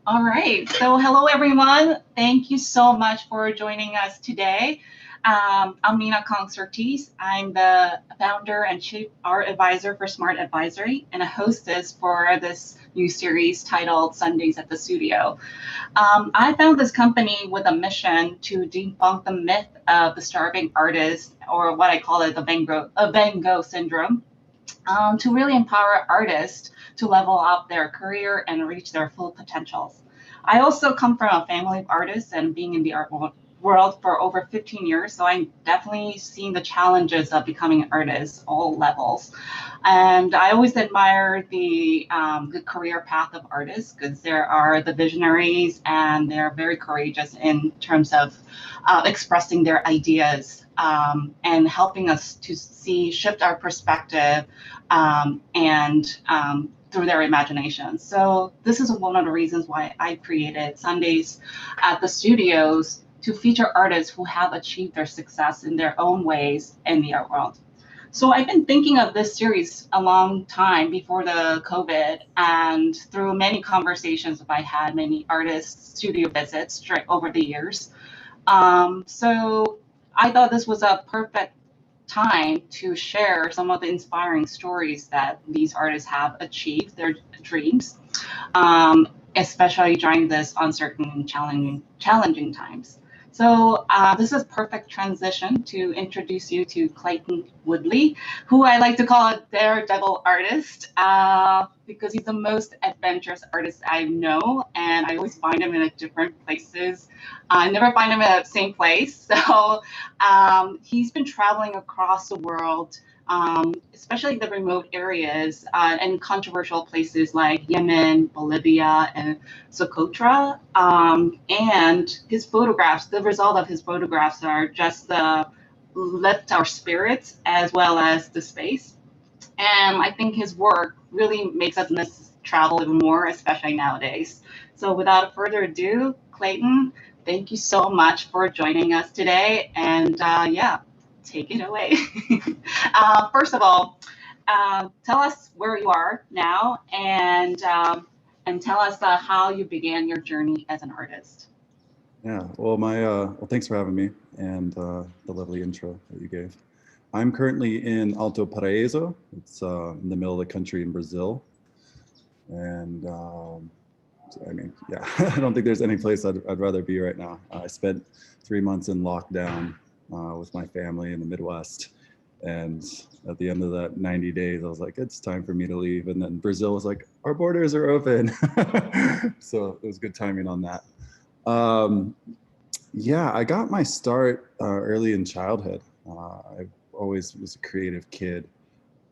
All right. So hello, everyone. Thank you so much for joining us today. I'm Nina Kong-Surtees. I'm the founder and chief art advisor for Smart Advisory and a hostess for this new series titled Sundays at the Studio. I found this company with a mission to debunk the myth of the starving artist, or what I call it, the Van Gogh syndrome, to really empower artists to level up their career and reach their full potentials. I also come from a family of artists and being in the art world for over 15 years, so I'm definitely seeing the challenges of becoming an artist, all levels. And I always admire the career path of artists because there are the visionaries and they're very courageous in terms of expressing their ideas and helping us to shift our perspective and through their imagination. So this is one of the reasons why I created Sundays at the Studios to feature artists who have achieved their success in their own ways in the art world. So I've been thinking of this series a long time before the COVID, and through many conversations I had, many artists' studio visits over the years. So I thought this was a perfect time to share some of the inspiring stories that these artists have achieved their dreams, especially during this uncertain and challenging times. So this is perfect transition to introduce you to Clayton Woodley, who I like to call a daredevil artist because he's the most adventurous artist I know, and I always find him in different places. I never find him at the same place. So he's been traveling across the world, especially the remote areas and controversial places like Yemen, Bolivia, and Socotra. And his photographs, the result of his photographs are just the lift our spirits as well as the space. And I think his work really makes us miss travel even more, especially nowadays. So without further ado, Clayton, thank you so much for joining us today. And yeah, take it away. First of all, tell us where you are now and tell us how you began your journey as an artist. Yeah, well, thanks for having me and the lovely intro that you gave. I'm currently in Alto Paraíso. It's in the middle of the country in Brazil. And I mean, yeah, I don't think there's any place I'd rather be right now. I spent 3 months in lockdown with my family in the Midwest. And at the end of that 90 days, I was like, it's time for me to leave. And then Brazil was like, our borders are open. So it was good timing on that. Yeah, I got my start early in childhood. I always was a creative kid.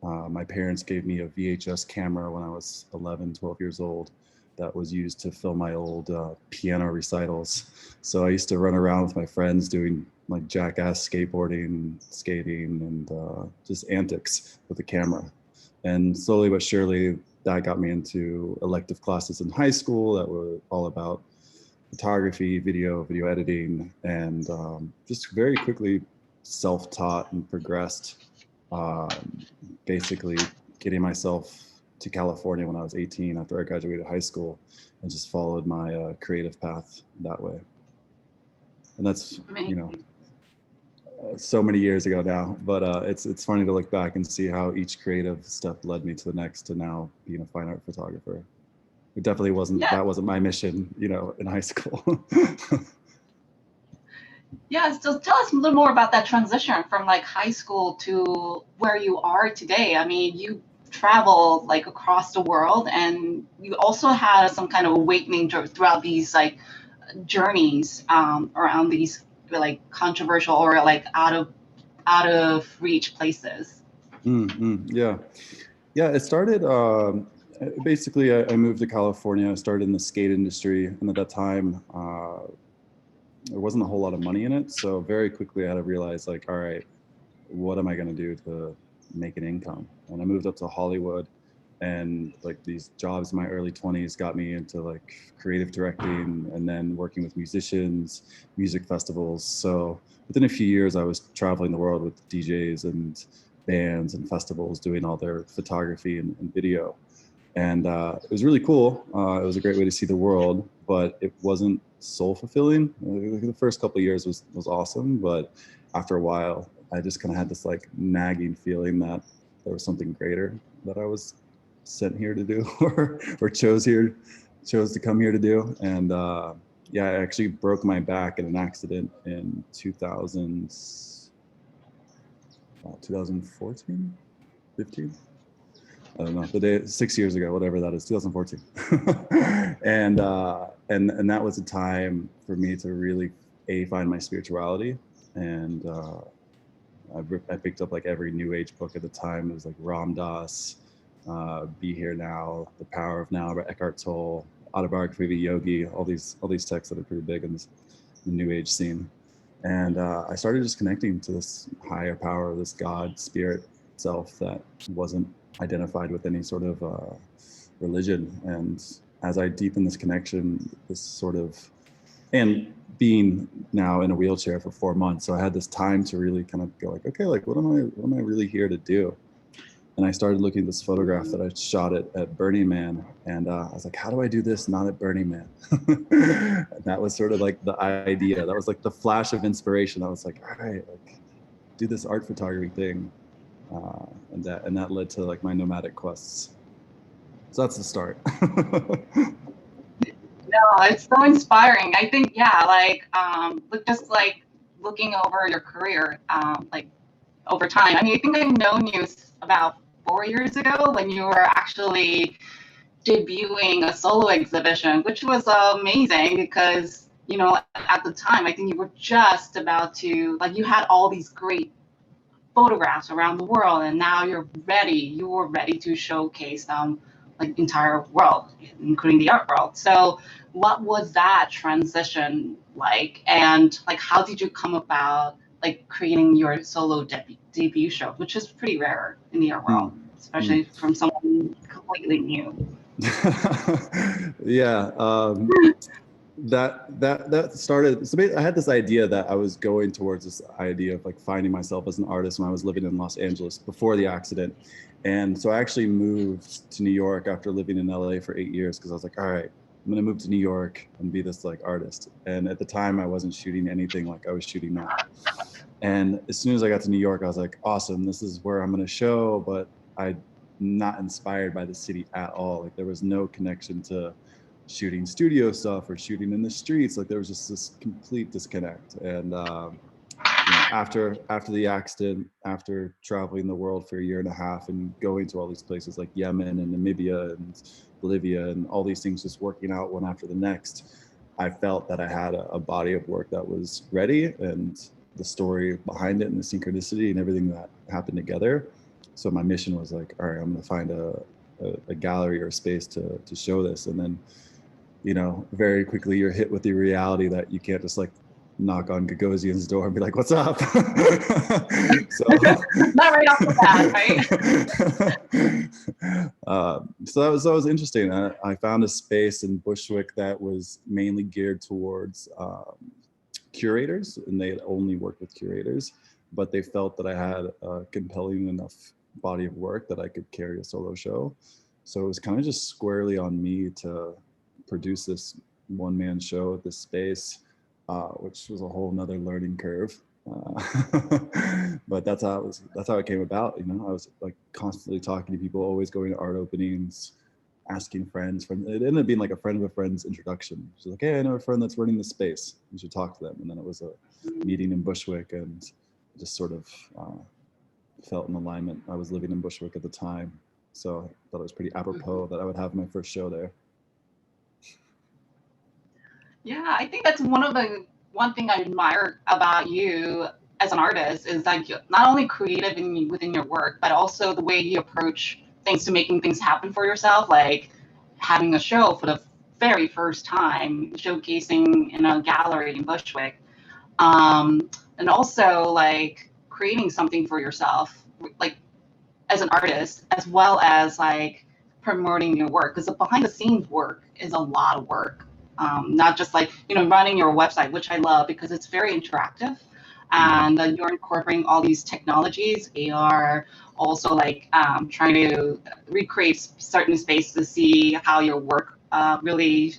My parents gave me a VHS camera when I was 11, 12 years old that was used to film my old piano recitals. So I used to run around with my friends doing like jackass skateboarding, skating, and just antics with the camera. And slowly but surely, that got me into elective classes in high school that were all about photography, video editing, and just very quickly self-taught and progressed, basically getting myself to California when I was 18 after I graduated high school and just followed my creative path that way. And that's, you know, so many years ago now, but it's funny to look back and see how each creative step led me to the next to now being a fine art photographer. It definitely wasn't, that wasn't my mission, you know, in high school. Yeah, so tell us a little more about that transition from like high school to where you are today. I mean, you travel like across the world and you also had some kind of awakening throughout these like journeys around these like controversial or like out of reach places. Yeah. Yeah, it started, basically I moved to California. I started in the skate industry, and at that time, there wasn't a whole lot of money in it. So very quickly I had to realize like, all right, what am I going to do to make an income? And I moved up to Hollywood, and like these jobs in my early 20s got me into like creative directing and then working with musicians, music festivals. So within a few years, I was traveling the world with DJs and bands and festivals doing all their photography and video. And it was really cool. It was a great way to see the world, but it wasn't soul fulfilling. The first couple of years was awesome, but after a while, I just kind of had this like nagging feeling that there was something greater that I was sent here to do, or chose to come here to do. And yeah, I actually broke my back in an accident in 2014, 15. I don't know, the day 6 years ago, whatever that is, 2014. And that was a time for me to really find my spirituality. And I picked up like every new age book at the time. It was like Ram Dass, Be Here Now, The Power of Now by Eckhart Tolle, Autobiography of a Yogi, all these texts that are pretty big in the new age scene. And I started just connecting to this higher power, this God spirit self that wasn't identified with any sort of religion. And as I deepen this connection, this sort of, and being now in a wheelchair for 4 months, so I had this time to really kind of go like, okay, like what am I really here to do? And I started looking at this photograph that I shot at Burning Man, and I was like, how do I do this not at Burning Man? And that was sort of like the idea. That was like the flash of inspiration. I was like, all right, like do this art photography thing. And that led to like my nomadic quests. So that's the start. No, it's so inspiring. I think, yeah, like, just like looking over your career, like over time. I mean, I think I've known you about 4 years ago when you were actually debuting a solo exhibition, which was amazing because, you know, at the time, I think you were just about to, like, you had all these great photographs around the world, and now you were ready to showcase them like entire world, including the art world. So what was that transition like, and like how did you come about like creating your solo debut show, which is pretty rare in the art world, especially from someone completely new? Yeah. That started, so I had this idea that I was going towards this idea of like finding myself as an artist when I was living in Los Angeles before the accident. And so I actually moved to New York after living in LA for 8 years, because I was like, all right, I'm gonna move to New York and be this like artist. And at the time I wasn't shooting anything like I was shooting now. And as soon as I got to New York, I was like, awesome, this is where I'm gonna show, but I'm not inspired by the city at all. Like there was no connection to shooting studio stuff or shooting in the streets. Like there was just this complete disconnect. And you know, after the accident, after traveling the world for 1.5 years and going to all these places like Yemen and Namibia and Bolivia and all these things just working out one after the next, I felt that I had a body of work that was ready, and the story behind it and the synchronicity and everything that happened together. So my mission was like, all right, I'm gonna find a gallery or a space to show this. And then, you know, very quickly you're hit with the reality that you can't just like knock on Gagosian's door and be like, what's up? So not right off the bat, right? So that was interesting. I found a space in Bushwick that was mainly geared towards curators, and they had only worked with curators, but they felt that I had a compelling enough body of work that I could carry a solo show. So it was kind of just squarely on me to produce this one-man show at this space, which was a whole nother learning curve. But that's how it came about. You know, I was like constantly talking to people, always going to art openings, asking friends. It ended up being like a friend of a friend's introduction. She's like, hey, I know a friend that's running the space, you should talk to them. And then it was a meeting in Bushwick, and just sort of felt in alignment. I was living in Bushwick at the time, so I thought it was pretty apropos that I would have my first show there. Yeah, I think that's one thing I admire about you as an artist is that you're not only creative within your work, but also the way you approach things to making things happen for yourself, like having a show for the very first time, showcasing in a gallery in Bushwick, and also like creating something for yourself, like as an artist, as well as like promoting your work, because the behind the scenes work is a lot of work. Not just like, you know, running your website, which I love because it's very interactive. and you're incorporating all these technologies, AR, also like trying to recreate certain space to see how your work really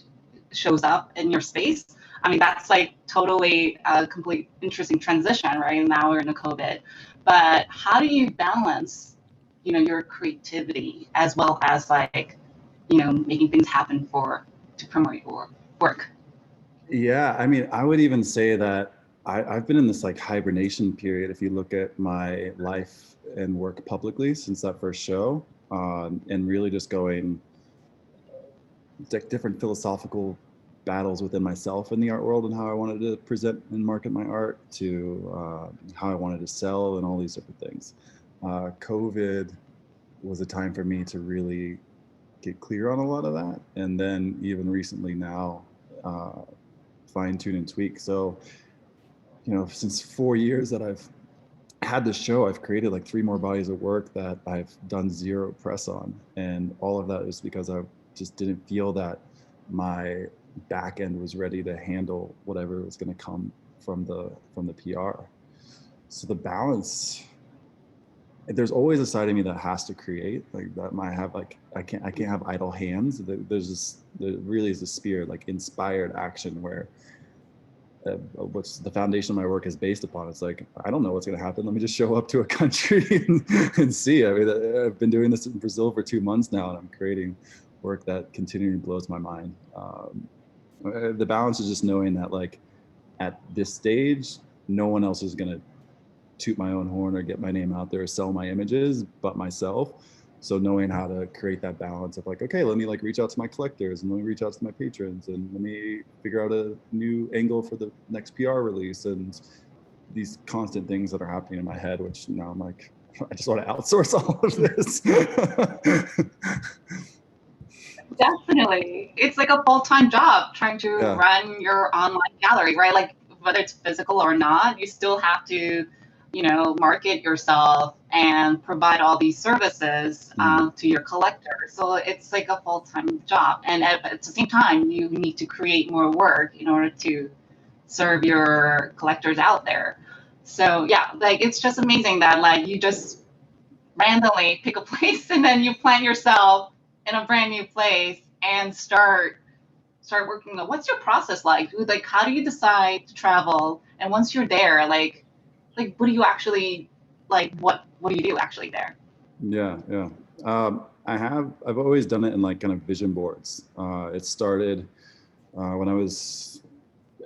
shows up in your space. I mean, that's like totally a complete interesting transition, right? Now we're in a COVID, but how do you balance, your creativity as well as like, making things happen to promote your work? Yeah, I mean, I would even say that I've been in this like hibernation period. If you look at my life and work publicly since that first show, and really just going like different philosophical battles within myself in the art world and how I wanted to present and market my art to how I wanted to sell and all these different things. COVID was a time for me to really get clear on a lot of that. And then even recently now, fine tune and tweak. So, since 4 years that I've had this show, I've created like 3 more bodies of work that I've done 0 press on. And all of that is because I just didn't feel that my back end was ready to handle whatever was going to come from the PR. So the balance, there's always a side of me that has to create, like that might have like, I can't have idle hands. There really is a spirit, like inspired action where what's the foundation of my work is based upon. It's like, I don't know what's going to happen. Let me just show up to a country and see. I mean, I've been doing this in Brazil for 2 months now, and I'm creating work that continually blows my mind. The balance is just knowing that like at this stage, no one else is going to toot my own horn or get my name out there or sell my images but myself. So knowing how to create that balance of like, okay, let me like reach out to my collectors and let me reach out to my patrons and let me figure out a new angle for the next PR release, and these constant things that are happening in my head, which now I'm like, I just want to outsource all of this. Definitely. It's like a full-time job trying to Yeah. run your online gallery, right? Like whether it's physical or not, you still have to, market yourself and provide all these services to your collectors. So it's like a full-time job. And at the same time, you need to create more work in order to serve your collectors out there. So yeah, like it's just amazing that like you just randomly pick a place and then you plant yourself in a brand new place and start working on. What's your process like? Like how do you decide to travel? And once you're there, like what do you actually like what do you do actually there? Yeah. I've always done it in like kind of vision boards. It started when I was,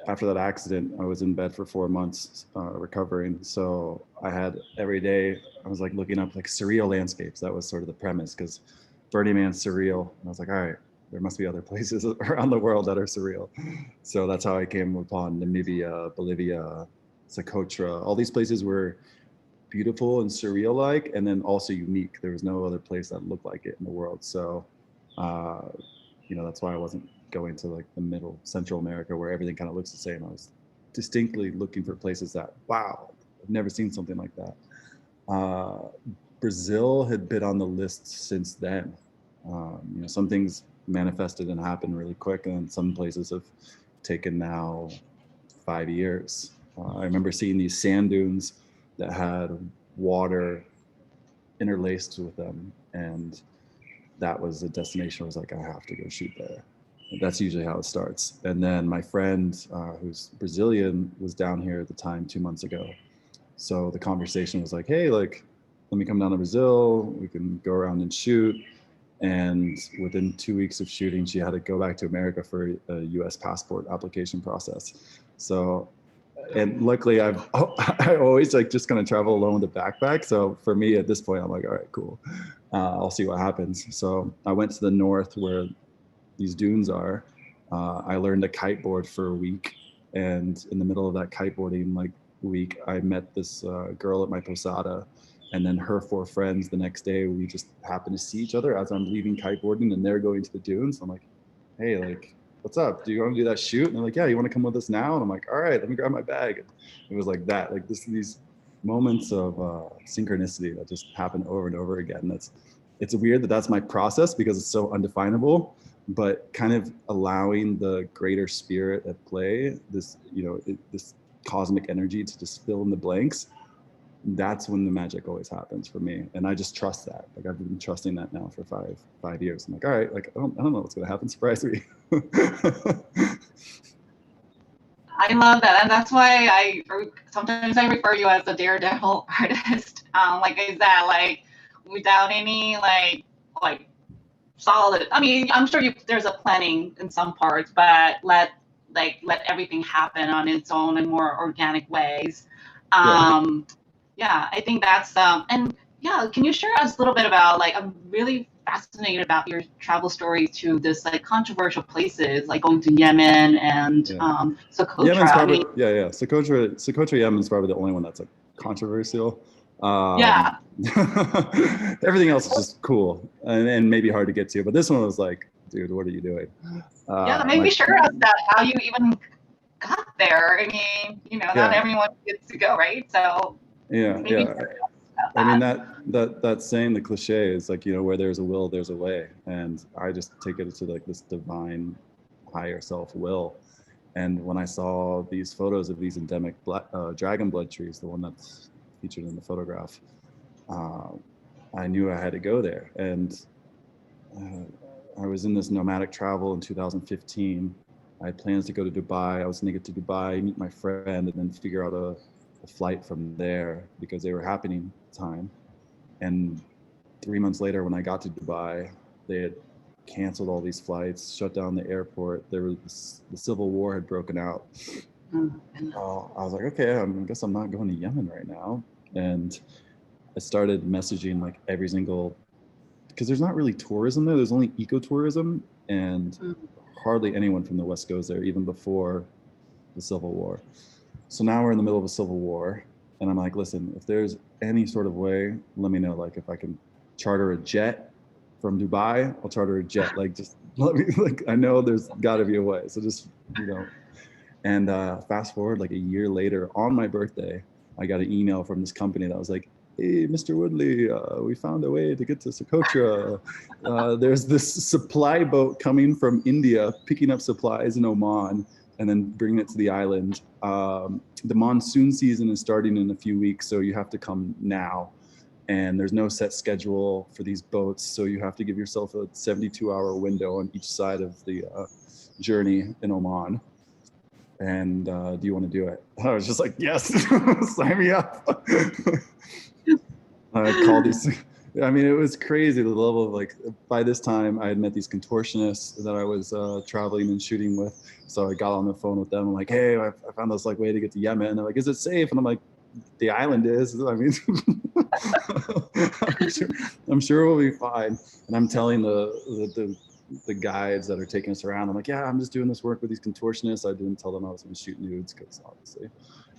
after that accident, I was in bed for 4 months recovering. So I had every day, I was like looking up like surreal landscapes. That was sort of the premise, because Burning Man's surreal. And I was like, all right, there must be other places around the world that are surreal. So that's how I came upon Namibia, Bolivia, Socotra. All these places were beautiful and surreal like, and then also unique. There was no other place that looked like it in the world. So, that's why I wasn't going to like the middle Central America where everything kind of looks the same. I was distinctly looking for places that, wow, I've never seen something like that. Brazil had been on the list since then. Some things manifested and happened really quick, and some places have taken now 5 years. I remember seeing these sand dunes that had water interlaced with them, and that was a destination where I was like, I have to go shoot there. That's usually how it starts. And then my friend, who's Brazilian, was down here at the time 2 months ago. So the conversation was like, hey, like, let me come down to Brazil. We can go around and shoot. And within 2 weeks of shooting, she had to go back to America for a US passport application process. So, and luckily I always like just kind of travel alone with a backpack. So for me at this point, I'm like, all right, cool. I'll see what happens. So I went to the north where these dunes are. I learned a kiteboard for a week. And in the middle of that kiteboarding like week, I met this girl at my posada. And then her 4 friends the next day, we just happened to see each other as I'm leaving kiteboarding and they're going to the dunes. I'm like, hey, like, what's up? Do you want to do that shoot? And they're like, yeah, you want to come with us now? And I'm like, all right, let me grab my bag. And it was like that, like these moments of synchronicity that just happen over and over again. It's weird that that's my process because it's so undefinable, but kind of allowing the greater spirit at play, this cosmic energy to just fill in the blanks, that's when the magic always happens for me. And I just trust that. Like I've been trusting that now for five years. I'm like, all right, like I don't know what's gonna happen. Surprise me. I love that, and that's why sometimes I refer you as a daredevil artist. Like, is that like without any like solid? I mean, I'm sure there's a planning in some parts, but let everything happen on its own in more organic ways. Yeah. Yeah, I think that's and yeah, can you share us a little bit about like I'm really fascinated about your travel stories to this like controversial places like going to Yemen and Yeah. Socotra. Yemen's I probably mean, Socotra Yemen's probably the only one that's like controversial. yeah, Everything else is just cool and maybe hard to get to, but this one was like, dude, what are you doing? yeah. My Maybe share us that how you even got there. I mean, not yeah everyone gets to go, right? So maybe yeah. share us about I mean that. that saying, the cliche is like, where there's a will, there's a way, and I just take it to like this divine higher self will. And when I saw these photos of these endemic dragon blood trees, the one that's featured in the photograph, uh, I knew I had to go there. And I was in this nomadic travel in 2015. I had plans to go to Dubai. I was going to get to Dubai, meet my friend, and then figure out a flight from there because they were happening at the time. And 3 months later, when I got to Dubai, they had canceled all these flights, shut down the airport. The civil war had broken out. I was like, okay, I guess I'm not going to Yemen right now. And I started messaging like every single, because there's not really tourism there. There's only ecotourism, and hardly anyone from the West goes there, even before the Civil War. So now we're in the middle of a civil war, and I'm like, listen, if there's any sort of way, let me know. Like if I can charter a jet from Dubai, I'll charter a jet. Like just let me, like I know there's got to be a way. So just and fast forward like a year later, on my birthday, I got an email from this company that was like, hey, Mr. Woodley, we found a way to get to Socotra. There's this supply boat coming from India, picking up supplies in Oman and then bringing it to the island. The monsoon season is starting in a few weeks, so you have to come now. And there's no set schedule for these boats, so you have to give yourself a 72-hour window on each side of the journey in Oman. And do you want to do it? I was just like, yes, sign me up. I called these. I mean, it was crazy, the level of like, by this time I had met these contortionists that I was traveling and shooting with. So I got on the phone with them. I'm like, hey, I found this like way to get to Yemen. And they're like, is it safe? And I'm like, the island is. I mean, I'm sure we'll be fine. And I'm telling the guides that are taking us around, I'm like, yeah, I'm just doing this work with these contortionists. I didn't tell them I was going to shoot nudes, because obviously.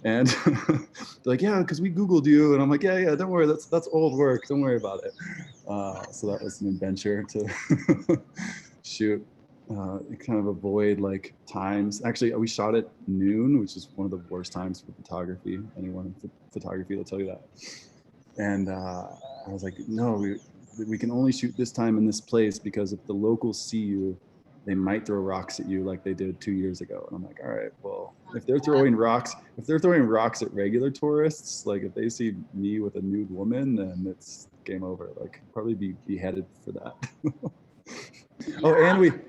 And they're like, yeah, because we Googled you. And I'm like, yeah, don't worry. That's old work. Don't worry about it. So that was an adventure to shoot, kind of avoid like times. Actually, we shot at noon, which is one of the worst times for photography. Anyone in photography will tell you that. And I was like, no, we can only shoot this time in this place, because if the locals see you, they might throw rocks at you like they did 2 years ago. And I'm like, all right, well, if they're throwing rocks at regular tourists, like if they see me with a nude woman, then it's game over. Like probably be beheaded for that. Oh,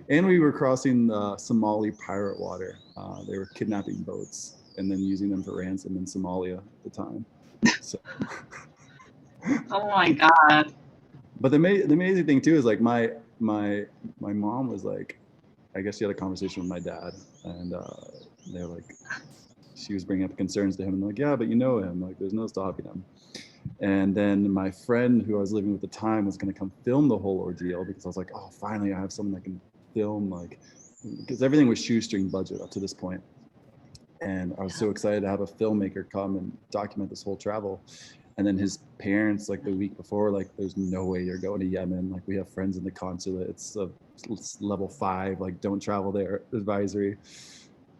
and we were crossing Somali pirate water. They were kidnapping boats and then using them for ransom in Somalia at the time. So. Oh my God. But the amazing thing too is like my mom was like, I guess she had a conversation with my dad, and they're like, she was bringing up concerns to him, and like, yeah, but you know him, like there's no stopping him. And then my friend who I was living with at the time was going to come film the whole ordeal, because I was like, oh, finally I have someone that can film, like, because everything was shoestring budget up to this point. And I was so excited to have a filmmaker come and document this whole travel. And then his parents, like the week before, like, there's no way you're going to Yemen. Like, we have friends in the consulate. It's level 5, like, don't travel there advisory.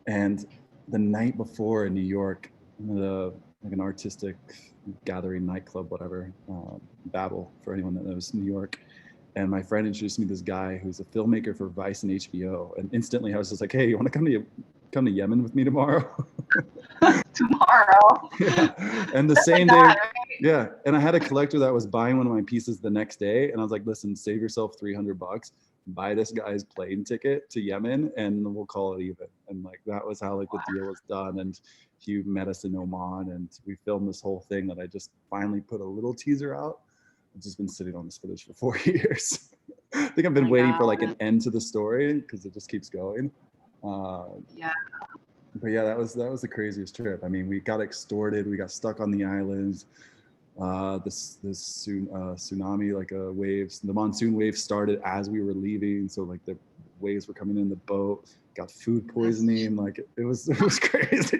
And the night before in New York, like an artistic gathering nightclub, whatever, Babel, for anyone that knows New York. And my friend introduced me to this guy who's a filmmaker for Vice and HBO. And instantly I was just like, hey, you want to come to Yemen with me tomorrow? Tomorrow. Yeah. And the same Like day, that, right? yeah. And I had a collector that was buying one of my pieces the next day. And I was like, listen, save yourself $300, buy this guy's plane ticket to Yemen, and we'll call it even. And like, that was how like the deal was done. And he met us in Oman, and we filmed this whole thing that I just finally put a little teaser out. I've just been sitting on this footage for 4 years. I think I've been waiting for like an end to the story because it just keeps going. Yeah. But yeah, that was the craziest trip. I mean, we got extorted. We got stuck on the islands. This tsunami, like waves, the monsoon waves started as we were leaving. So like the waves were coming in the boat. Got food poisoning. Like it was crazy.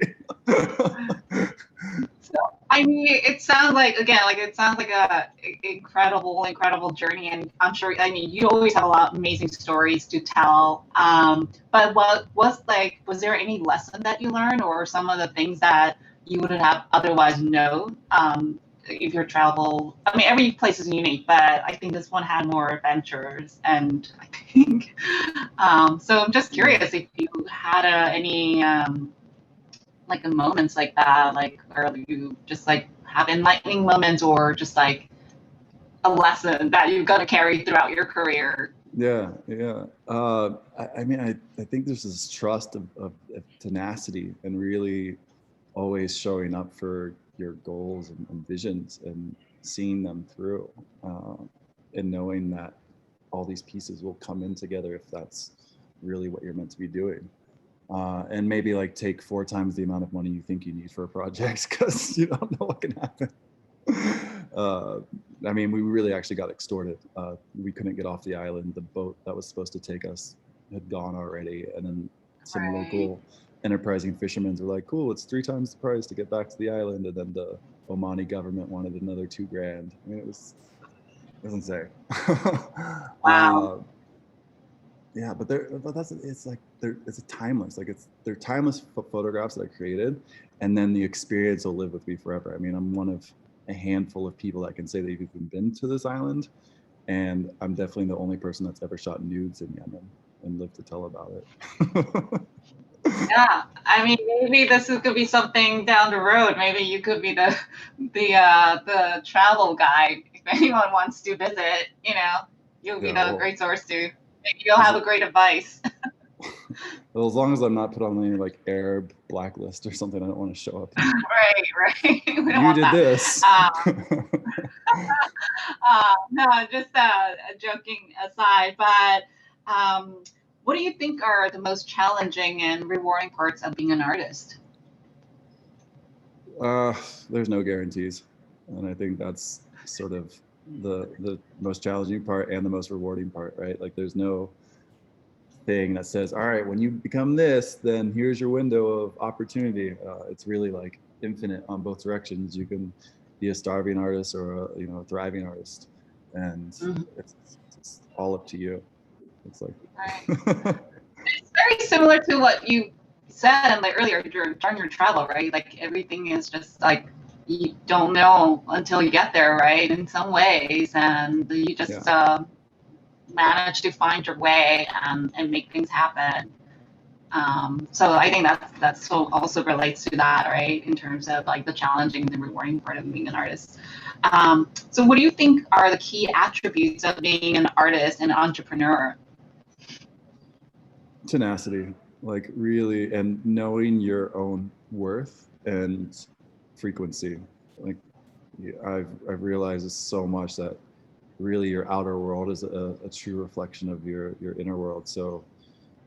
So, I mean, it sounds like, again, like it sounds like a incredible journey, and I'm sure. I mean, you always have a lot of amazing stories to tell. But was there any lesson that you learned, or some of the things that you would have otherwise known? If your travel, I mean, every place is unique, but I think this one had more adventures, and I think. So I'm just curious if you had any. Like in moments like that, like where you just like have enlightening moments, or just like a lesson that you've got to carry throughout your career? Yeah. I mean, I think there's this trust of tenacity and really always showing up for your goals and visions and seeing them through, and knowing that all these pieces will come in together if that's really what you're meant to be doing. And maybe like take 4 times the amount of money you think you need for a project because you don't know what can happen. I mean, we really actually got extorted. We couldn't get off the island. The boat that was supposed to take us had gone already. And then some local enterprising fishermen were like, cool, it's 3 times the price to get back to the island. And then the Omani government wanted another $2,000. I mean, it was insane. Wow. Yeah, but it's a timeless, like they're timeless photographs that I created, and then the experience will live with me forever. I mean, I'm one of a handful of people that can say they've even been to this island, and I'm definitely the only person that's ever shot nudes in Yemen and lived to tell about it. Yeah, I mean, maybe could be something down the road. Maybe you could be the travel guide. If anyone wants to visit, you'll be the great source to. Maybe you'll have a great advice. Well, as long as I'm not put on any like Arab blacklist or something, I don't want to show up. Right. You did this. No, just joking aside. But what do you think are the most challenging and rewarding parts of being an artist? There's no guarantees, and I think that's sort of the most challenging part and the most rewarding part, right? Like there's no thing that says, all right, when you become this, then here's your window of opportunity. It's really like infinite on both directions. You can be a starving artist or a thriving artist, and it's all up to you. It's like it's very similar to what you said earlier during your travel, right? Like everything is just like you don't know until you get there, right? In some ways, and you just manage to find your way and make things happen. So I think that's so also relates to that, right? In terms of like the challenging and rewarding part of being an artist. So what do you think are the key attributes of being an artist and entrepreneur? Tenacity, like really, and knowing your own worth and frequency. Like I've realized this so much that really your outer world is a true reflection of your inner world. So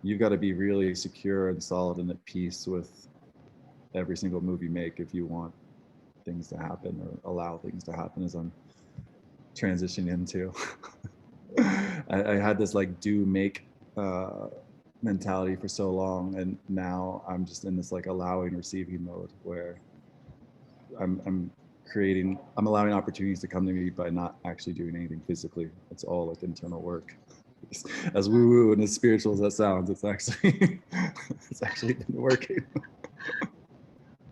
you've got to be really secure and solid and at peace with every single move you make if you want things to happen or allow things to happen, as I'm transitioning into. I had this like do make mentality for so long, and now I'm just in this like allowing receiving mode where I'm allowing opportunities to come to me by not actually doing anything physically. It's all like internal work. As woo woo and as spiritual as that sounds, it's actually been working.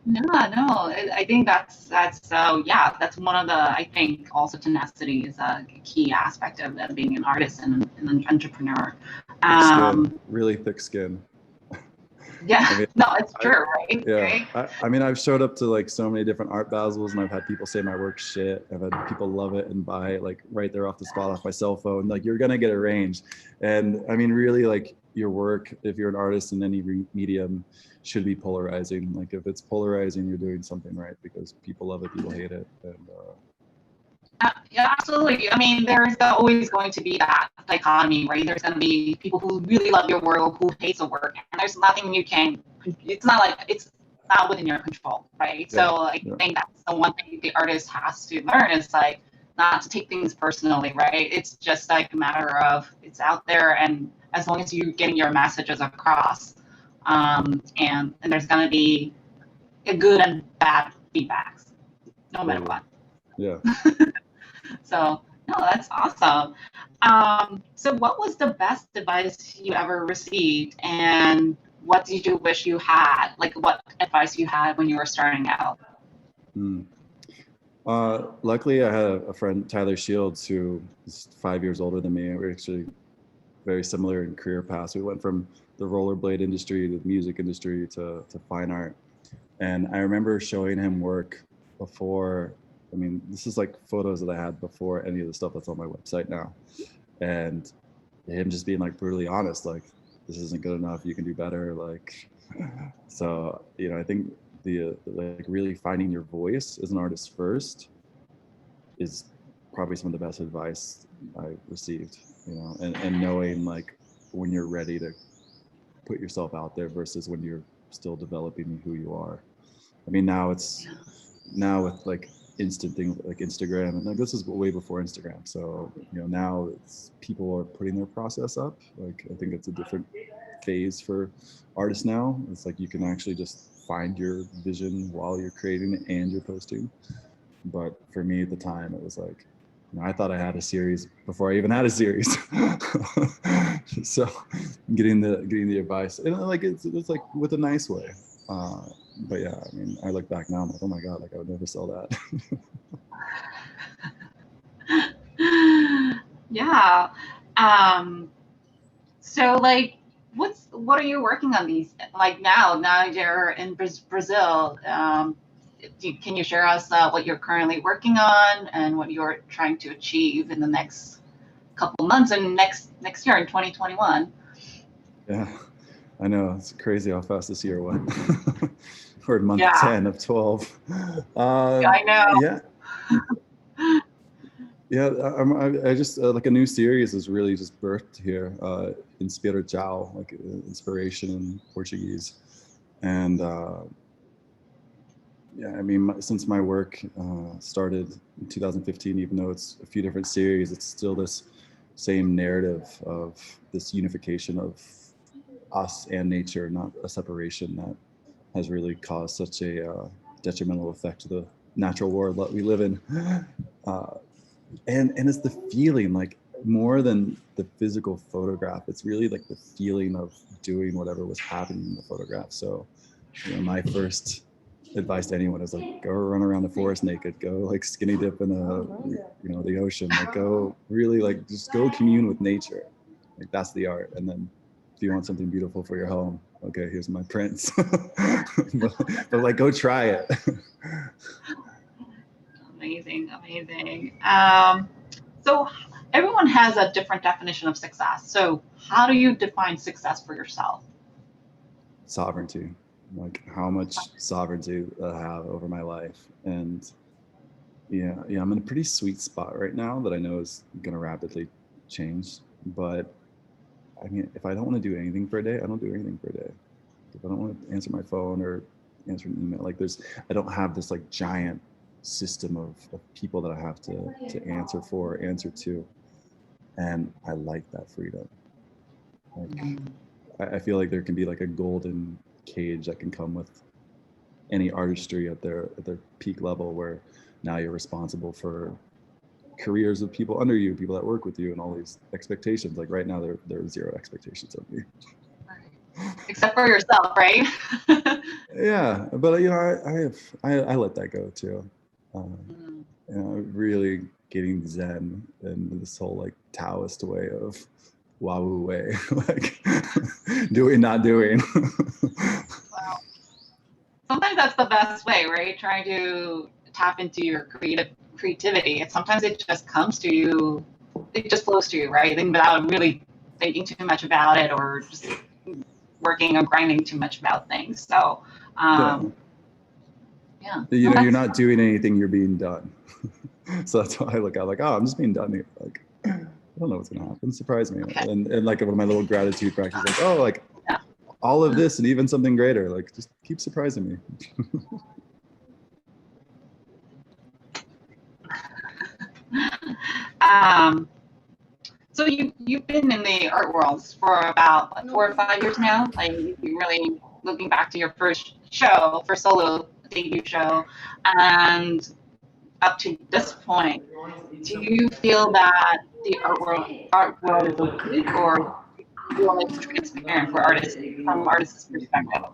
No, I think that's one of the, I think also tenacity is a key aspect of being an artist and an entrepreneur. Skin, really thick skin. Yeah, I mean, no, it's I, true, right? yeah, Right? I mean, I've showed up to like so many different art basels, and I've had people say my work's shit. I've had people love it and buy it like right there off the spot off my cell phone. Like, you're gonna get arranged, and I mean, really, like your work, if you're an artist in any medium, should be polarizing. Like, if it's polarizing, you're doing something right, because people love it, people hate it, and Yeah, absolutely. I mean, there's always going to be that dichotomy, right? There's going to be people who really love your work, who hates the work, and there's nothing you can. It's not like it's not within your control, right? yeah, So I yeah, think that's the one thing the artist has to learn is like not to take things personally, right? It's just like a matter of it's out there, and as long as you're getting your messages across, and there's going to be a good and bad feedbacks, no matter totally, what. yeah. So, no, that's awesome. So, what was the best advice you ever received, and what did you wish you had? Like, what advice you had when you were starting out? Hmm. Luckily, I had a friend, Tyler Shields, who is 5 years older than me. We're actually very similar in career paths. We went from the rollerblade industry to the music industry to fine art. And I remember showing him work before. I mean, this is like photos that I had before any of the stuff that's on my website now. And him just being like brutally honest, like, this isn't good enough, you can do better. Like, so, I think the like really finding your voice as an artist first is probably some of the best advice I received, and knowing like when you're ready to put yourself out there versus when you're still developing who you are. I mean, now with like instant things like Instagram, and like this is way before Instagram. So, now people are putting their process up. Like, I think it's a different phase for artists now. It's like you can actually just find your vision while you're creating it and you're posting. But for me at the time, it was like, I thought I had a series before I even had a series. So getting the advice, and like it's like with a nice way. Uh, but yeah, I mean, I look back now, I'm like, oh my God, like I would never sell that. Yeah. Um, so, like, what are you working on these? Like now? Now you're in Brazil. Can you share us what you're currently working on and what you're trying to achieve in the next couple months and next year in 2021? Yeah, I know, it's crazy how fast this year went. We're in month Yeah, 10 of 12. I know. Yeah, yeah. I just like a new series is really just birthed here. Inspiração, like inspiration in Portuguese, and yeah, I mean, since my work started in 2015, even though it's a few different series, it's still this same narrative of this unification of us and nature, not a separation that has really caused such a detrimental effect to the natural world that we live in. Uh, and it's the feeling, like, more than the physical photograph, it's really like the feeling of doing whatever was happening in the photograph. So, my first advice to anyone is like, go run around the forest naked, go like skinny dip in the ocean, like go really like just go commune with nature. Like, that's the art. And then if you want something beautiful for your home, okay, here's my prints. but like, go try it. Amazing, amazing. So everyone has a different definition of success. So how do you define success for yourself? Sovereignty, like how much sovereignty I have over my life. And yeah, I'm in a pretty sweet spot right now that I know is going to rapidly change. But I mean, if I don't want to do anything for a day, I don't do anything for a day. If I don't want to answer my phone or answer an email, like I don't have this like giant system of people that I have to answer to. And I like that freedom. Like, I feel like there can be like a golden cage that can come with any artistry at their peak level, where now you're responsible for careers of people under you, people that work with you, and all these expectations. Like right now, there are zero expectations of me. Except for yourself, right? Yeah, but I let that go too. Um, Really getting zen and this whole like Taoist way of wahoo way, like doing, not doing. Well, sometimes that's the best way, right? Trying to tap into your creativity. And sometimes it just comes to you, it just flows to you, right? And without really thinking too much about it or just working or grinding too much about things. So, Yeah. yeah. You know, you're not doing anything, you're being done. So that's why I look out like, oh, I'm just being done here. Like, I don't know what's gonna happen. Surprise me. Okay. And like one of my little gratitude practices, like, oh, like Yeah. all of this and even something greater, like just keep surprising me. So you've been in the art world for about like 4 or 5 years now. Like you really looking back to your first show, first solo debut show, and up to this point, do you feel that the art world is opaque, or do you feel it's transparent for artists from artists' perspective?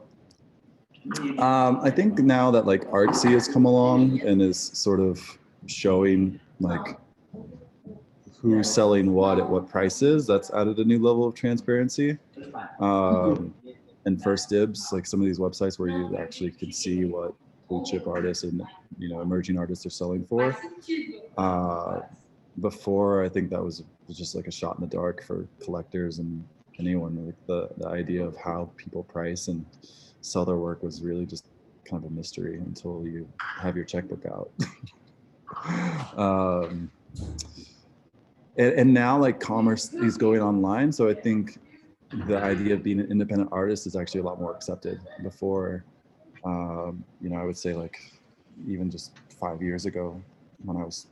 I think now that like Artsy has come along and is sort of showing like who's selling what at what prices, that's added a new level of transparency. And First Dibs, like some of these websites where you actually can see what blue chip artists and, you know, emerging artists are selling for. Before, I think that was just like a shot in the dark for collectors and anyone. Like the idea of how people price and sell their work was really just kind of a mystery until you have your checkbook out. And now like commerce is going online, so I think the idea of being an independent artist is actually a lot more accepted. Before, you know, I would say like even just 5 years ago when I was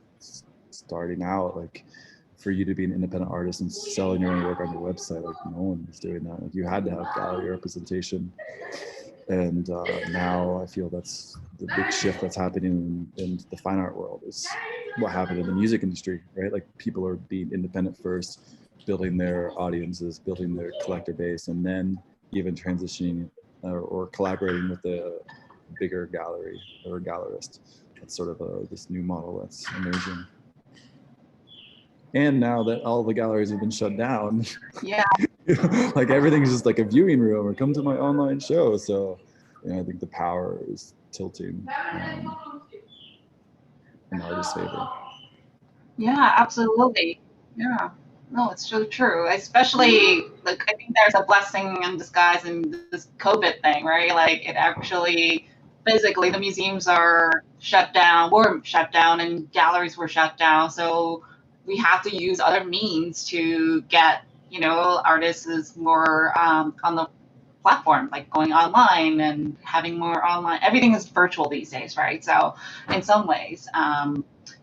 starting out, like for you to be an independent artist and selling your own work on your website, like no one was doing that. Like you had to have gallery representation. And now I feel that's the big shift that's happening in the fine art world is what happened in the music industry, right? Like people are being independent first, building their audiences, building their collector base, and then even transitioning or collaborating with a bigger gallery or gallerist. That's sort of this new model that's emerging. And now that all the galleries have been shut down, Yeah. like everything's just like a viewing room or come to my online show. So, you know, I think the power is tilting in artist's favor. Yeah, absolutely. Yeah. No, it's so true. Especially, like, I think there's a blessing in disguise in this COVID thing, right? Like, it actually, physically, the museums are shut down, were shut down, and galleries were shut down. So we have to use other means to get, you know, artists more on the platform, like going online and having more online. Everything is virtual these days, right? So in some ways,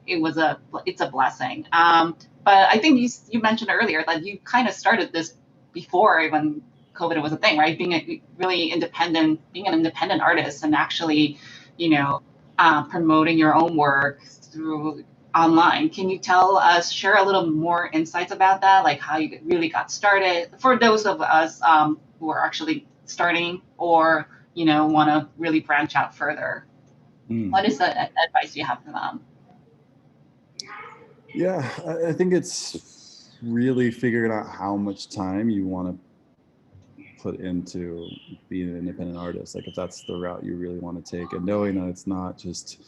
it's a blessing. But I think you mentioned earlier that you kind of started this before even COVID was a thing, right? Being an independent artist and actually, you know, promoting your own work through online. Can you share a little more insights about that, like how you really got started for those of us who are actually starting or, you know, want to really branch out further? What is the advice you have for them? Yeah, I think it's really figuring out how much time you want to put into being an independent artist. Like if that's the route you really want to take, and knowing that it's not just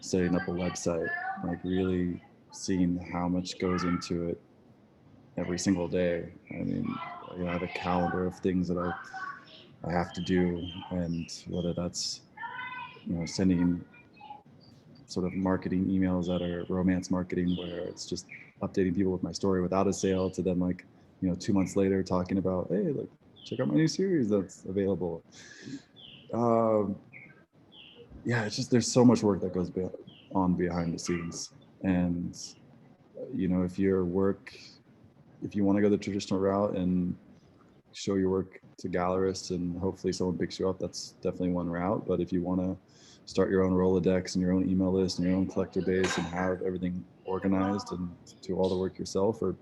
setting up a website, like really seeing how much goes into it every single day. I mean, you know, I have a calendar of things that I have to do, and whether that's, you know, sending sort of marketing emails that are romance marketing where it's just updating people with my story without a sale, to then like, you know, 2 months later talking about, hey, like check out my new series that's available. Yeah, it's just there's so much work that goes on behind the scenes. And you know, if you want to go the traditional route and show your work to gallerists and hopefully someone picks you up, that's definitely one route. But if you want to start your own Rolodex and your own email list and your own collector base and have everything organized and do all the work yourself or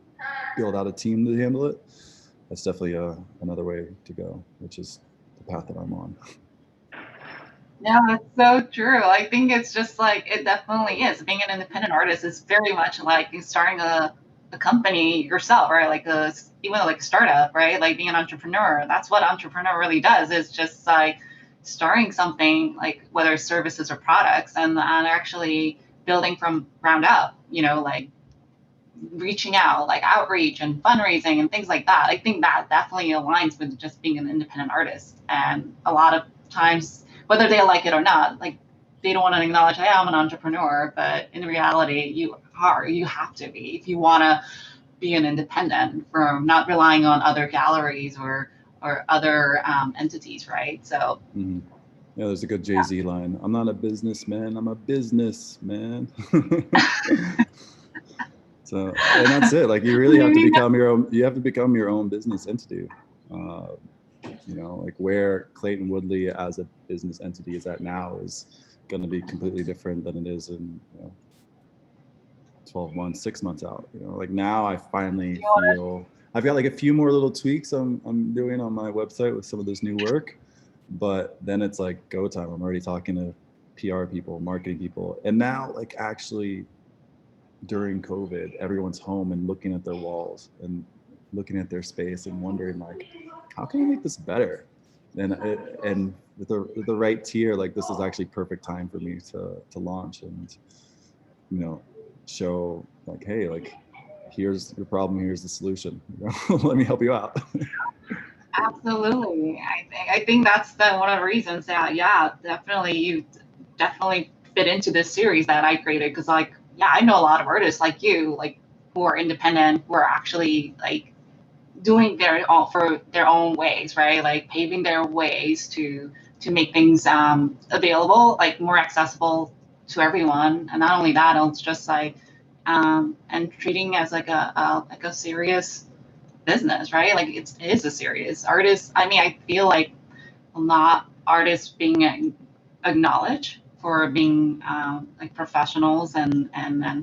build out a team to handle it, that's definitely another way to go, which is the path that I'm on. Yeah, that's so true. I think it's just like it definitely is. Being an independent artist is very much like starting a a company yourself, right? Like even like a startup, right? Like being an entrepreneur, that's what entrepreneur really does, is just like starting something, like whether it's services or products, and actually building from ground up, like reaching out, like outreach and fundraising and things like that. I think that definitely aligns with just being an independent artist. And a lot of times, whether they like it or not, like they don't want to acknowledge, hey, I'm an entrepreneur, but in reality, you have to be if you want to be an independent, from not relying on other galleries or other entities, right? So. Mm-hmm. Yeah, there's a good Jay-Z line. I'm not a businessman, I'm a businessman. So, and that's it. Like you really have to become your own. You have to become your own business entity. Like where Clayton Woodley as a business entity is at now is going to be completely different than it is in 12 months, 6 months out. Like now I finally feel I've got like a few more little tweaks I'm doing on my website with some of this new work, but then it's like go time. I'm already talking to PR people, marketing people, and now like actually during COVID, everyone's home and looking at their walls and looking at their space and wondering like, how can we make this better? And with the right tier, like this is actually perfect time for me to launch and show like, hey, like here's your problem, here's the solution. Let me help you out. Absolutely. I think that's one of the reasons that you definitely fit into this series that I created, because I know a lot of artists like you, like who are independent, who are actually like doing their own ways, right? Like paving their ways to make things available, like more accessible to everyone. And not only that, it's just like and treating as like a serious business, right? Like it is a serious artist. I mean, I feel like a lot artists being acknowledged for being like professionals and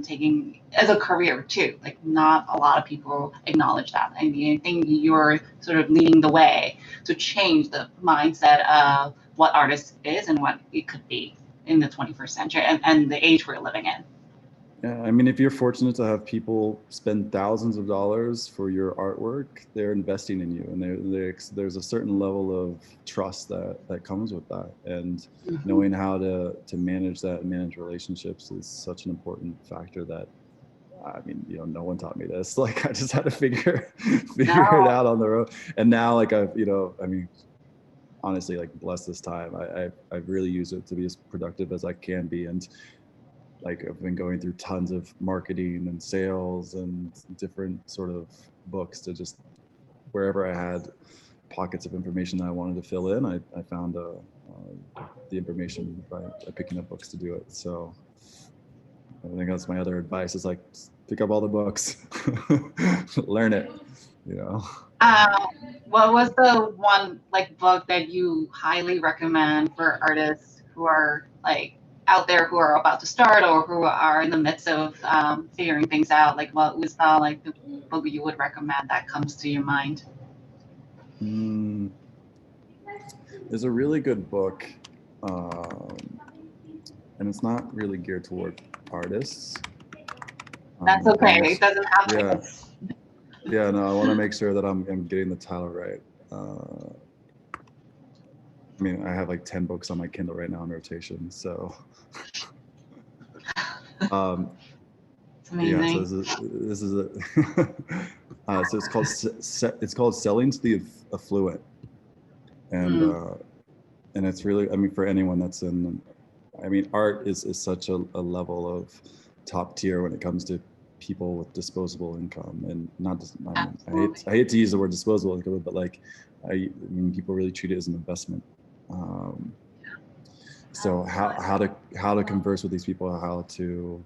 taking as a career too. Like not a lot of people acknowledge that. I mean, I think you're sort of leading the way to change the mindset of what artist is and what it could be in the 21st century and the age we're living in. Yeah, I mean, if you're fortunate to have people spend thousands of dollars for your artwork, they're investing in you, and there's a certain level of trust that comes with that. And knowing how to manage that and manage relationships is such an important factor that, I mean, no one taught me this. Like I just had to figure it out on the road. And now, like I mean, honestly, like bless this time. I've really used it to be as productive as I can be. And like I've been going through tons of marketing and sales and different sort of books to just wherever I had pockets of information that I wanted to fill in, I found the information by picking up books to do it. So I think that's my other advice is like pick up all the books, learn it, What was the one like book that you highly recommend for artists who are like out there, who are about to start or who are in the midst of figuring things out? Like what was like the book you would recommend that comes to your mind? There's a really good book, and it's not really geared toward artists. That's okay. It doesn't have to. Yeah. Yeah, no, I want to make sure that I'm getting the title right. I mean, I have like 10 books on my Kindle right now in rotation, so. It's amazing. Yeah, so this is so it's called Selling to the Affluent, and it's really, I mean, for anyone that's in, I mean, art is such a level of top tier when it comes to people with disposable income, and not just, I hate to use the word disposable income, but like I mean people really treat it as an investment. So how to converse with these people, how to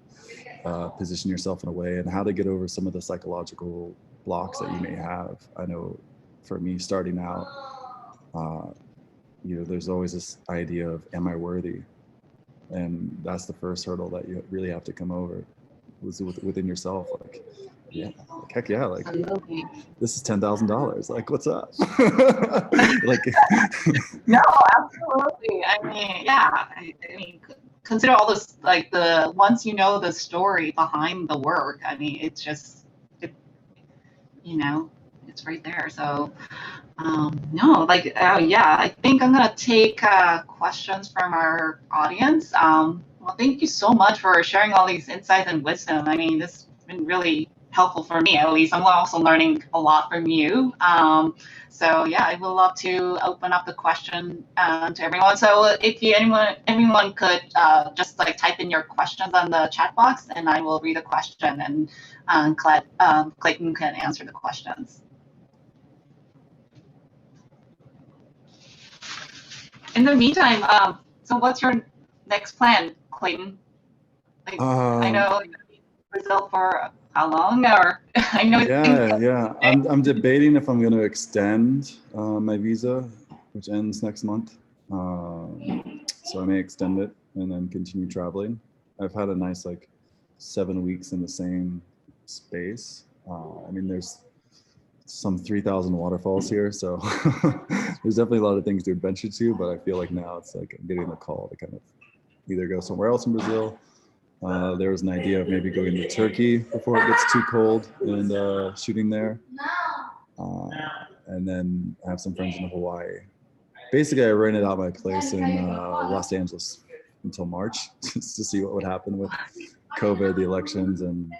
position yourself in a way, and how to get over some of the psychological blocks that you may have. I know for me starting out, there's always this idea of, am I worthy? And that's the first hurdle that you really have to come over within yourself. Like, yeah, like, heck yeah, like this is $10,000. Like, what's up? Like, no, absolutely. I mean, yeah. I mean, consider all this, like once you know the story behind the work. I mean, it's just it's right there. So no, like, yeah, I think I'm gonna take questions from our audience. Well, thank you so much for sharing all these insights and wisdom. I mean, this has been really helpful for me, at least. I'm also learning a lot from you. So yeah, I would love to open up the question to everyone. So if anyone could just like type in your questions on the chat box, and I will read the question, and Clayton can answer the questions. In the meantime, so what's your next plan, Clayton? Like, I know Brazil for how long, or I know. Yeah. I'm debating if I'm going to extend my visa, which ends next month. So I may extend it and then continue traveling. I've had a nice 7 weeks in the same space. I mean, there's some 3,000 waterfalls here, so there's definitely a lot of things to adventure to, but I feel like now it's like I'm getting the call to kind of either go somewhere else in Brazil. There was an idea of maybe going to Turkey before it gets too cold and shooting there. And then I have some friends in Hawaii. Basically, I rented out my place in Los Angeles until March just to see what would happen with COVID, the elections, and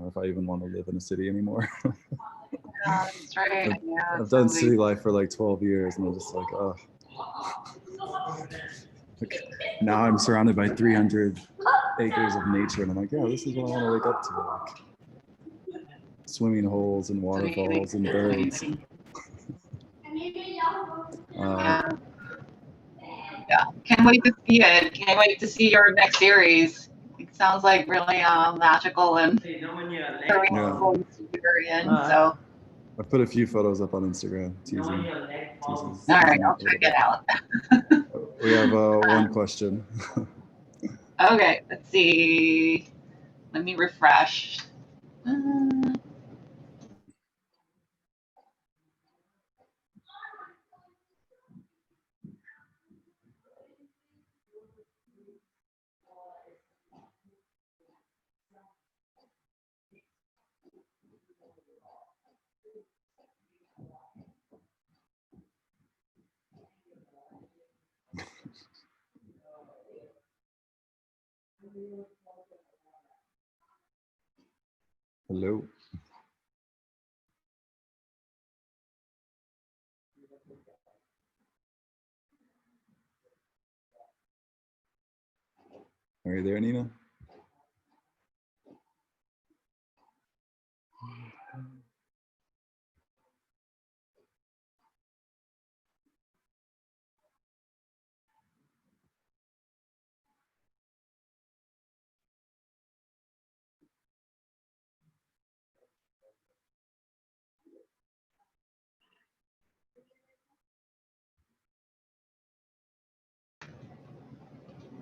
if I even want to live in a city anymore. Yeah, that's right. I've done city life for like 12 years, and I'm just like, oh. Now I'm surrounded by 300 acres of nature, and I'm like, yeah, this is what I want to wake up to. Like, swimming holes and waterfalls and birds. Yeah, can't wait to see it. Can't wait to see your next series. It sounds like really magical and very cool you're in. So I put a few photos up on Instagram, teasing. All right, I'll check it out. We have one question. Okay, let's see. Let me refresh. Hello. Are you there, Nina?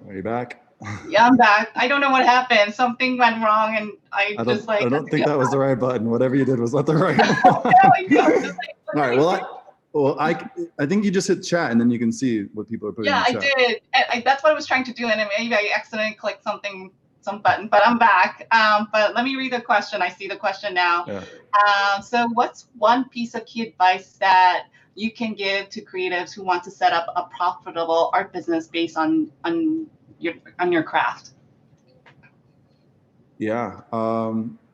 Are you back? Yeah, I'm back. I don't know what happened. Something went wrong, and I don't think that was the right button. Whatever you did was not the right one. All right. Well, I think you just hit chat, and then you can see what people are putting in the chat. Yeah, I did. That's what I was trying to do, and maybe I accidentally clicked some button, but I'm back. But let me read the question. I see the question now. Yeah. So what's one piece of key advice that you can give to creatives who want to set up a profitable art business based on your craft? Yeah.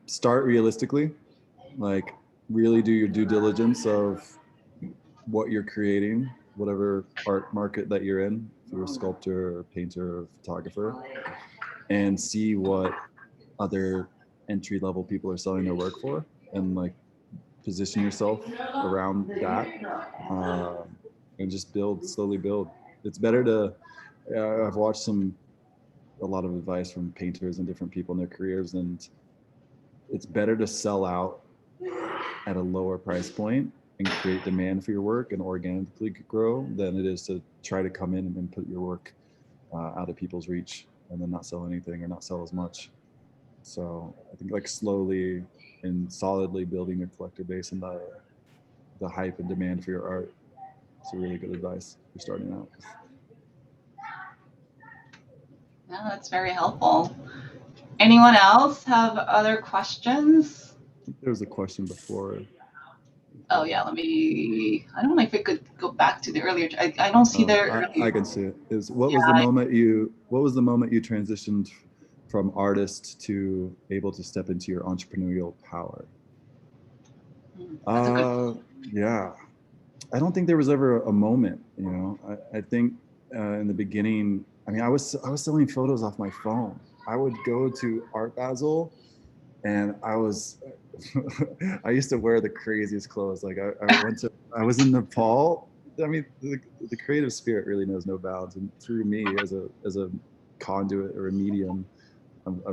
Start realistically. Like, really do your due diligence of what you're creating, whatever art market that you're in, if you're a sculptor or painter or photographer, and see what other entry-level people are selling their work for, and like position yourself around that, and just slowly build. It's better to, I've watched a lot of advice from painters and different people in their careers, and it's better to sell out at a lower price point and create demand for your work and organically grow than it is to try to come in and put your work out of people's reach and then not sell anything or not sell as much. So I think like slowly and solidly building your collector base and the hype and demand for your art is a really good advice for starting out. No, that's very helpful. Anyone else have other questions? I think there was a question before. Oh yeah, I don't know if it could go back to the earlier. I don't see the I earlier. can see it. Yeah, What was the moment you transitioned from artist to able to step into your entrepreneurial power? that's a good. Yeah, I don't think there was ever a moment, I think in the beginning, I mean, I was selling photos off my phone. I would go to Art Basel, and I used to wear the craziest clothes. Like I was in Nepal. I mean, the creative spirit really knows no bounds, and through me as a conduit or a medium,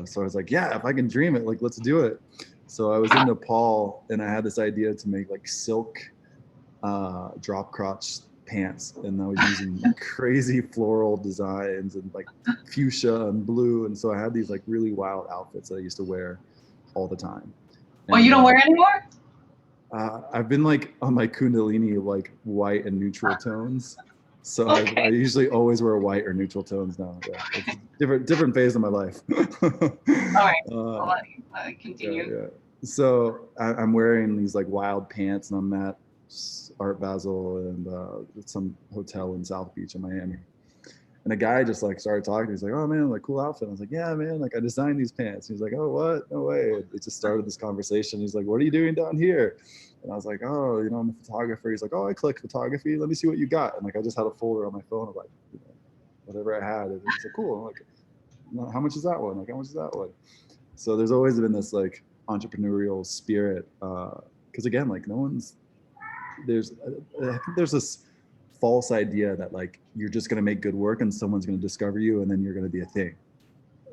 so I was like, yeah, if I can dream it, like let's do it. So I was in Nepal, and I had this idea to make like silk drop crotch pants, and I was using crazy floral designs and like fuchsia and blue, and so I had these like really wild outfits that I used to wear all the time. Well, you And don't wear anymore? I've been like on my kundalini, like white and neutral tones. So Okay. I usually always wear white or neutral tones now. Yeah, it's a different phase of my life. All right. I'll uh, let you yeah, continue. yeah. So I'm wearing these like wild pants, and I'm at Art Basel and some hotel in South Beach in Miami. And a guy just like started talking. He's like, "Oh man, like cool outfit." I was like, "Yeah, man, like I designed these pants." He's like, "Oh, what? No way!" It just started this conversation. He's like, "What are you doing down here?" And I was like, "Oh, I'm a photographer." He's like, "Oh, I collect photography. Let me see what you got." And like I just had a folder on my phone of like, whatever I had. And he's like, "Cool." I'm like, "How much is that one? Like, how much is that one?" So there's always been this like entrepreneurial spirit, because again, like I think there's this false idea that like you're just going to make good work and someone's going to discover you and then you're going to be a thing.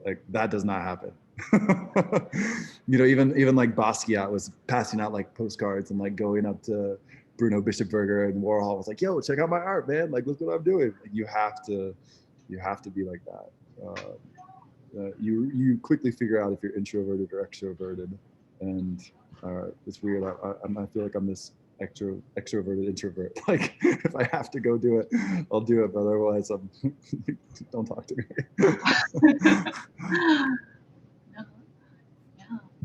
Like that does not happen. Even like Basquiat was passing out like postcards and like going up to Bruno Bischofberger and Warhol was like, "Yo, check out my art, man. Like, look what I'm doing." Like, you have to be like that. You quickly figure out if you're introverted or extroverted, and it's weird. I feel like I'm this extroverted introvert. Like if I have to go do it, I'll do it, but otherwise, don't talk to me. Yeah.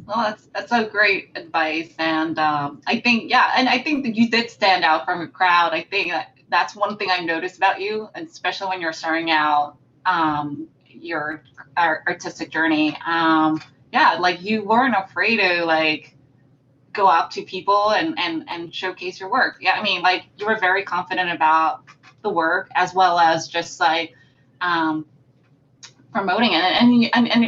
Well, that's a great advice, and I think I think that you did stand out from a crowd. I think that's one thing I noticed about you, and especially when you're starting out your artistic journey. Yeah, like you weren't afraid to like go up to people and showcase your work. Yeah, I mean, like you were very confident about the work as well as just like um, promoting it and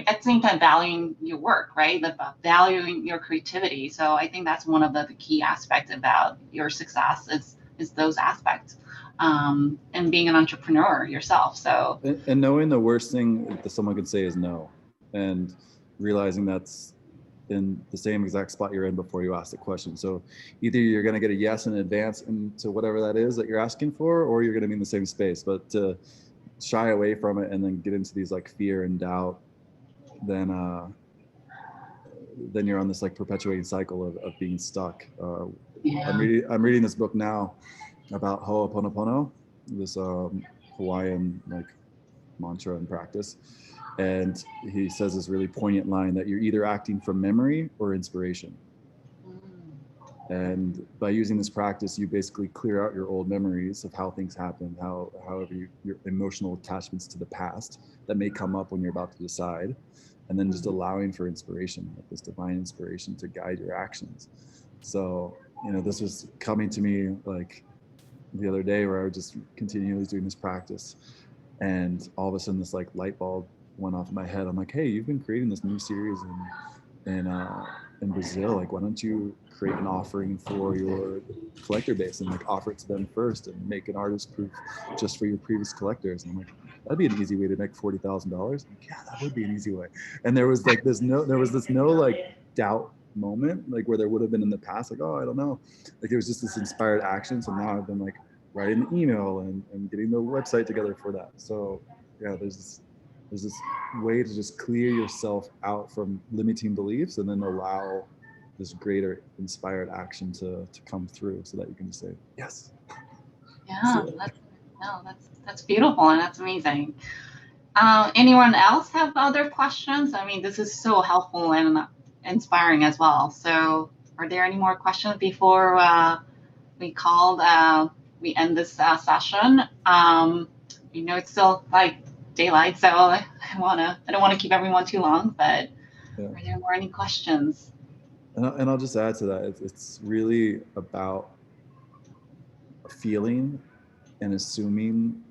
at the same time valuing your work, right? Valuing your creativity. So I think that's one of the key aspects about your success is those aspects, and being an entrepreneur yourself. So And knowing the worst thing that someone could say is no, and realizing that's in the same exact spot you're in before you ask the question. So either you're going to get a yes in advance into whatever that is that you're asking for, or you're going to be in the same space. But to shy away from it and then get into these like fear and doubt, then you're on this like perpetuating cycle of being stuck. yeah. I'm reading this book now about Ho'oponopono, this Hawaiian like mantra and practice. And he says this really poignant line that you're either acting from memory or inspiration. And by using this practice, you basically clear out your old memories of how things happened, however your emotional attachments to the past that may come up when you're about to decide, and then just allowing for inspiration, like this divine inspiration to guide your actions. So, this was coming to me like the other day where I was just continually doing this practice, and all of a sudden this like light bulb went off in my head. I'm like, "Hey, you've been creating this new series in Brazil. Like, why don't you create an offering for your collector base and like offer it to them first and make an artist proof just for your previous collectors?" And I'm like, "That'd be an easy way to make $40,000. Like, yeah, that would be an easy way." And there was this no like doubt moment, like where there would have been in the past, like, "Oh, I don't know." Like there was just this inspired action. So now I've been like writing the email and getting the website together for that. So yeah, there's this way to just clear yourself out from limiting beliefs and then allow this greater inspired action to come through so that you can just say yes. Yeah, that's beautiful and that's amazing. Anyone else have other questions? I mean, this is so helpful and inspiring as well. So, are there any more questions before we called, we end this session. It's still like daylight, so I don't want to keep everyone too long, but Yeah. are there more any questions? And I'll just add to that. It's really about feeling and assuming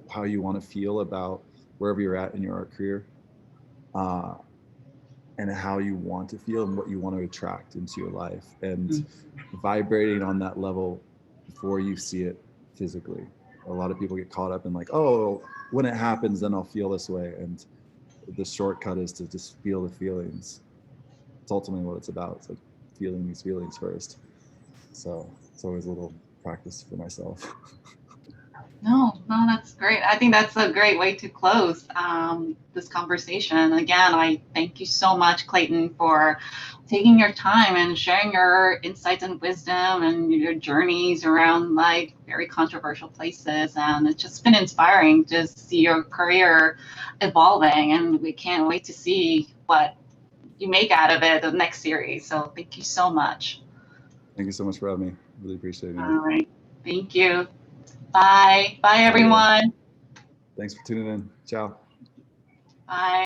how you want to feel about wherever you're at in your art career, and how you want to feel and what you want to attract into your life, and vibrating on that level before you see it physically. A lot of people get caught up in like, oh, when it happens, then I'll feel this way. And the shortcut is to just feel the feelings. It's ultimately what it's about. It's like feeling these feelings first. So it's always a little practice for myself. No, that's great. I think that's a great way to close this conversation. Again, I thank you so much, Clayton, for taking your time and sharing your insights and wisdom and your journeys around like very controversial places. And it's just been inspiring to see your career evolving, and we can't wait to see what you make out of it the next series. So thank you so much. Thank you so much for having me. Really appreciate it. All right. Thank you. Bye. Bye, everyone. Thanks for tuning in. Ciao. Bye.